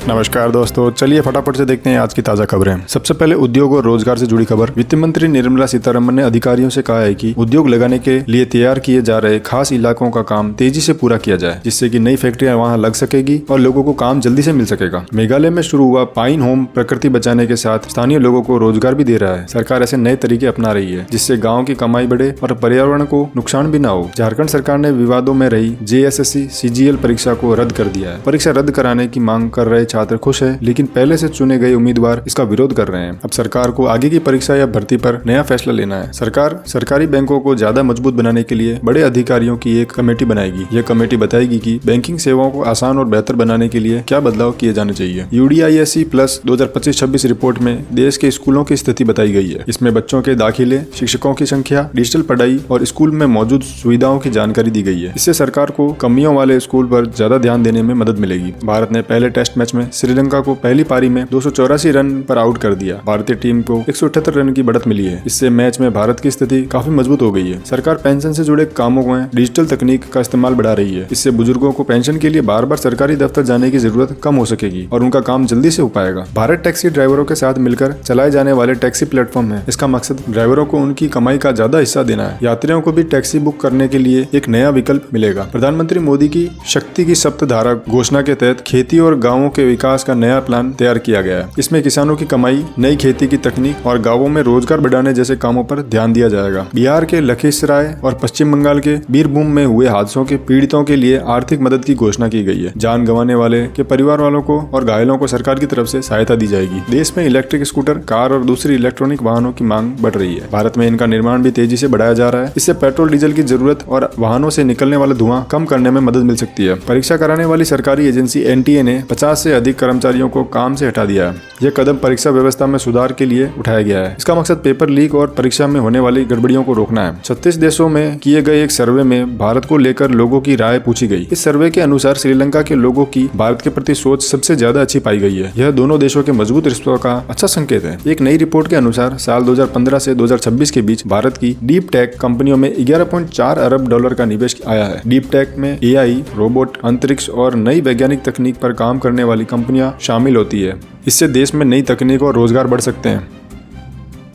नमस्कार दोस्तों, चलिए फटाफट से देखते हैं आज की ताजा खबरें। सबसे पहले उद्योग और रोजगार से जुड़ी खबर। वित्त मंत्री निर्मला सीतारमण ने अधिकारियों से कहा है कि उद्योग लगाने के लिए तैयार किए जा रहे खास इलाकों का काम तेजी से पूरा किया जाए, जिससे कि नई फैक्ट्रियां वहां लग सकेगी और लोगों को काम जल्दी से मिल सकेगा। मेघालय में शुरू हुआ पाइन होम प्रकृति बचाने के साथ स्थानीय लोगों को रोजगार भी दे रहा है। सरकार ऐसे नए तरीके अपना रही है जिससे गाँव की कमाई बढ़े और पर्यावरण को नुकसान भी न हो। झारखंड सरकार ने विवादों में रही JSSC CGL परीक्षा को रद्द कर दिया है। परीक्षा रद्द कराने की मांग कर रहे छात्र खुश है, लेकिन पहले से चुने गए उम्मीदवार इसका विरोध कर रहे हैं। अब सरकार को आगे की परीक्षा या भर्ती पर नया फैसला लेना है। सरकार सरकारी बैंकों को ज्यादा मजबूत बनाने के लिए बड़े अधिकारियों की एक कमेटी बनाएगी। यह कमेटी बताएगी कि बैंकिंग सेवाओं को आसान और बेहतर बनाने के लिए क्या बदलाव किए जाने चाहिए। UDISC प्लस 2025-26 रिपोर्ट में देश के स्कूलों की स्थिति बताई गई है। इसमें बच्चों के दाखिले, शिक्षकों की संख्या, डिजिटल पढ़ाई और स्कूल में मौजूद सुविधाओं की जानकारी दी गई है। इससे सरकार को कमियों वाले स्कूल पर ज्यादा ध्यान देने में मदद मिलेगी। भारत ने पहले टेस्ट मैच में श्रीलंका को पहली पारी में 284 रन पर आउट कर दिया। भारतीय टीम को 178 रन की बढ़त मिली है। इससे मैच में भारत की स्थिति काफी मजबूत हो गई है। सरकार पेंशन से जुड़े कामों में डिजिटल तकनीक का इस्तेमाल बढ़ा रही है। इससे बुजुर्गों को पेंशन के लिए बार बार सरकारी दफ्तर जाने की जरूरत कम हो सकेगी और उनका काम जल्दी से हो पाएगा। भारत टैक्सी ड्राइवरों के साथ मिलकर चलाए जाने वाले टैक्सी प्लेटफॉर्म है। इसका मकसद ड्राइवरों को उनकी कमाई का ज्यादा हिस्सा देना है। यात्रियों को भी टैक्सी बुक करने के लिए एक नया विकल्प मिलेगा। प्रधानमंत्री मोदी की शक्ति की सप्तधारा घोषणा के तहत खेती और गाँवों के विकास का नया प्लान तैयार किया गया है। इसमें किसानों की कमाई, नई खेती की तकनीक और गांवों में रोजगार बढ़ाने जैसे कामों पर ध्यान दिया जाएगा। बिहार के लखीसराय और पश्चिम बंगाल के बीरभूम में हुए हादसों के पीड़ितों के लिए आर्थिक मदद की घोषणा की गई है। जान गंवाने वाले के परिवार वालों को और घायलों को सरकार की तरफ से सहायता दी जाएगी। देश में इलेक्ट्रिक स्कूटर, कार और दूसरी इलेक्ट्रॉनिक वाहनों की मांग बढ़ रही है। भारत में इनका निर्माण भी तेजी से बढ़ाया जा रहा है। इससे पेट्रोल डीजल की जरूरत और वाहनों से निकलने वाला धुआं कम करने में मदद मिल सकती है। परीक्षा कराने वाली सरकारी एजेंसी NTA ने 50 से अधिक कर्मचारियों को काम से हटा दिया है। यह कदम परीक्षा व्यवस्था में सुधार के लिए उठाया गया है। इसका मकसद पेपर लीक और परीक्षा में होने वाली गड़बड़ियों को रोकना है। 36 देशों में किए गए एक सर्वे में भारत को लेकर लोगों की राय पूछी गई। इस सर्वे के अनुसार श्रीलंका के लोगों की भारत के प्रति सोच सबसे ज्यादा अच्छी पाई गई है। यह दोनों देशों के मजबूत रिश्तों का अच्छा संकेत है। एक नई रिपोर्ट के अनुसार साल 2015 से 2026 के बीच भारत की डीप टेक कंपनियों में $11.4 अरब का निवेश आया है। डीप टेक में AI, रोबोट, अंतरिक्ष और नई वैज्ञानिक तकनीक पर काम करने वाली कंपनियां शामिल होती है। इससे देश में नई तकनीक और रोजगार बढ़ सकते हैं।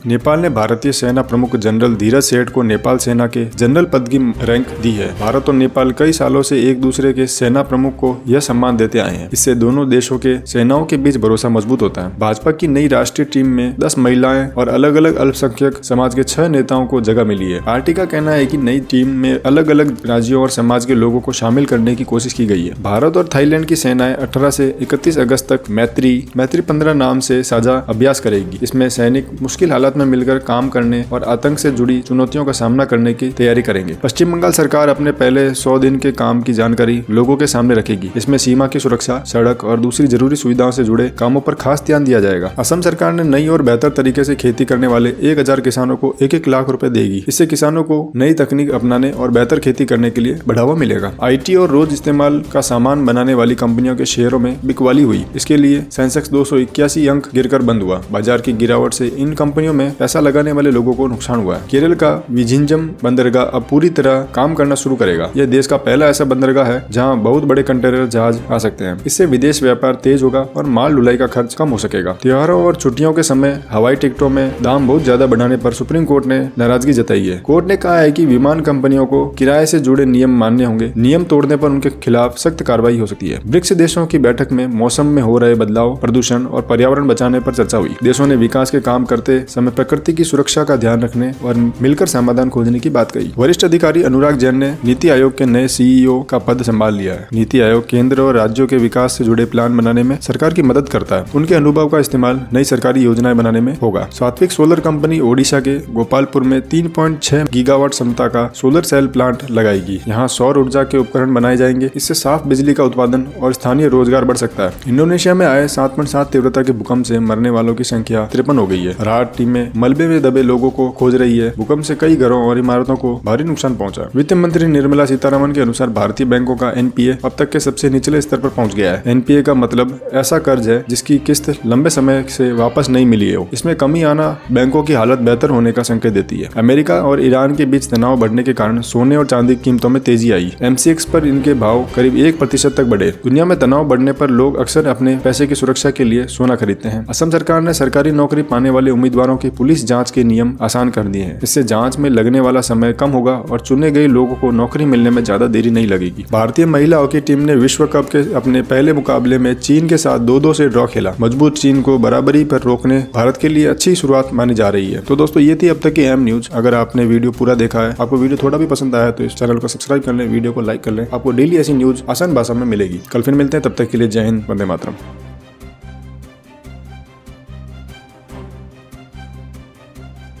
नेपाल ने भारतीय सेना प्रमुख जनरल धीरज सेठ को नेपाल सेना के जनरल पद की रैंक दी है। भारत और नेपाल कई सालों से एक दूसरे के सेना प्रमुख को यह सम्मान देते आए हैं। इससे दोनों देशों के सेनाओं के बीच भरोसा मजबूत होता है। भाजपा की नई राष्ट्रीय टीम में 10 महिलाएं और अलग अलग अल्पसंख्यक समाज के 6 नेताओं को जगह मिली है। पार्टी का कहना है कि नई टीम में अलग अलग राज्यों और समाज के लोगों को शामिल करने की कोशिश की गई है। भारत और थाईलैंड की सेनाएं 18 से 31 अगस्त तक मैत्री 15 नाम से साझा अभ्यास करेगी। इसमें सैनिक मुश्किल हालात में मिलकर काम करने और आतंक से जुड़ी चुनौतियों का सामना करने की तैयारी करेंगे। पश्चिम बंगाल सरकार अपने पहले 100 दिन के काम की जानकारी लोगों के सामने रखेगी। इसमें सीमा की सुरक्षा, सड़क और दूसरी जरूरी सुविधाओं से जुड़े कामों पर खास ध्यान दिया जाएगा। असम सरकार ने नई और बेहतर तरीके से खेती करने वाले 1000 किसानों को 1-1 लाख रुपए देगी। इससे किसानों को नई तकनीक अपनाने और बेहतर खेती करने के लिए बढ़ावा मिलेगा। IT और रोज इस्तेमाल का सामान बनाने वाली कंपनियों के शेयरों में बिकवाली हुई। इसके लिए सेंसेक्स 281 अंक गिरकर बंद हुआ। बाजार की गिरावट से इन कंपनियों में पैसा लगाने वाले लोगों को नुकसान हुआ है। केरल का विझिंजम बंदरगाह अब पूरी तरह काम करना शुरू करेगा। यह देश का पहला ऐसा बंदरगाह है जहां बहुत बड़े कंटेनर जहाज आ सकते हैं। इससे विदेश व्यापार तेज होगा और माल ढुलाई का खर्च कम हो सकेगा। त्योहारों और छुट्टियों के समय हवाई टिकटों में दाम बहुत ज्यादा बढ़ाने पर सुप्रीम कोर्ट ने नाराजगी जताई है। कोर्ट ने कहा है कि विमान कंपनियों को किराए से जुड़े नियम मानने होंगे। नियम तोड़ने पर उनके खिलाफ सख्त कार्रवाई हो सकती है। ब्रिक्स देशों की बैठक में मौसम में हो रहे बदलाव, प्रदूषण और पर्यावरण बचाने पर चर्चा हुई। देशों ने विकास के काम करते समय प्रकृति की सुरक्षा का ध्यान रखने और मिलकर समाधान खोजने की बात कही। वरिष्ठ अधिकारी अनुराग जैन ने नीति आयोग के नए CEO का पद संभाल लिया है। नीति आयोग केंद्र और राज्यों के विकास से जुड़े प्लान बनाने में सरकार की मदद करता है। उनके अनुभव का इस्तेमाल नई सरकारी योजनाएं बनाने में होगा। सात्विक सोलर कंपनी ओडिशा के गोपालपुर में 3.6 गीगावाट क्षमता का सोलर सेल प्लांट लगाएगी। यहाँ सौर ऊर्जा के उपकरण बनाए जाएंगे। इससे साफ बिजली का उत्पादन और स्थानीय रोजगार बढ़ सकता है। इंडोनेशिया में आए 7.7 तीव्रता के भूकंप से मरने वालों की संख्या 53 हो गई है। राहत टीमें में मलबे में दबे लोगों को खोज रही है। भूकंप से कई घरों और इमारतों को भारी नुकसान पहुंचा। वित्त मंत्री निर्मला सीतारमण के अनुसार भारतीय बैंकों का एनपीए अब तक के सबसे निचले स्तर पर पहुंच गया है। एनपीए का मतलब ऐसा कर्ज है जिसकी किस्त लंबे समय से वापस नहीं मिली हो। इसमें कमी आना बैंकों की हालत बेहतर होने का संकेत देती है। अमेरिका और ईरान के बीच तनाव बढ़ने के कारण सोने और चांदी की कीमतों में तेजी आई। एमसीएक्स पर इनके भाव करीब 1% तक बढ़े। दुनिया में तनाव बढ़ने पर लोग अक्सर अपने पैसे की सुरक्षा के लिए सोना खरीदते हैं। असम सरकार ने सरकारी नौकरी पाने वाले उम्मीदवारों की पुलिस जांच के नियम आसान कर दिए हैं। इससे जांच में लगने वाला समय कम होगा और चुने गए लोगों को नौकरी मिलने में ज्यादा देरी नहीं लगेगी। भारतीय महिला हॉकी टीम ने विश्व कप के अपने पहले मुकाबले में चीन के साथ 2-2 से ड्रॉ खेला। मजबूत चीन को बराबरी पर रोकने भारत के लिए अच्छी शुरुआत मानी जा रही है। तो दोस्तों ये थी अब तक की अहम न्यूज। अगर आपने वीडियो पूरा देखा है, आपको वीडियो थोड़ा भी पसंद आया तो इस चैनल को सब्सक्राइब कर लें, वीडियो को लाइक कर लें। आपको डेली ऐसी न्यूज आसान भाषा में मिलेगी। कल फिर मिलते हैं, तब तक के लिए जय हिंद, वंदे मातरम।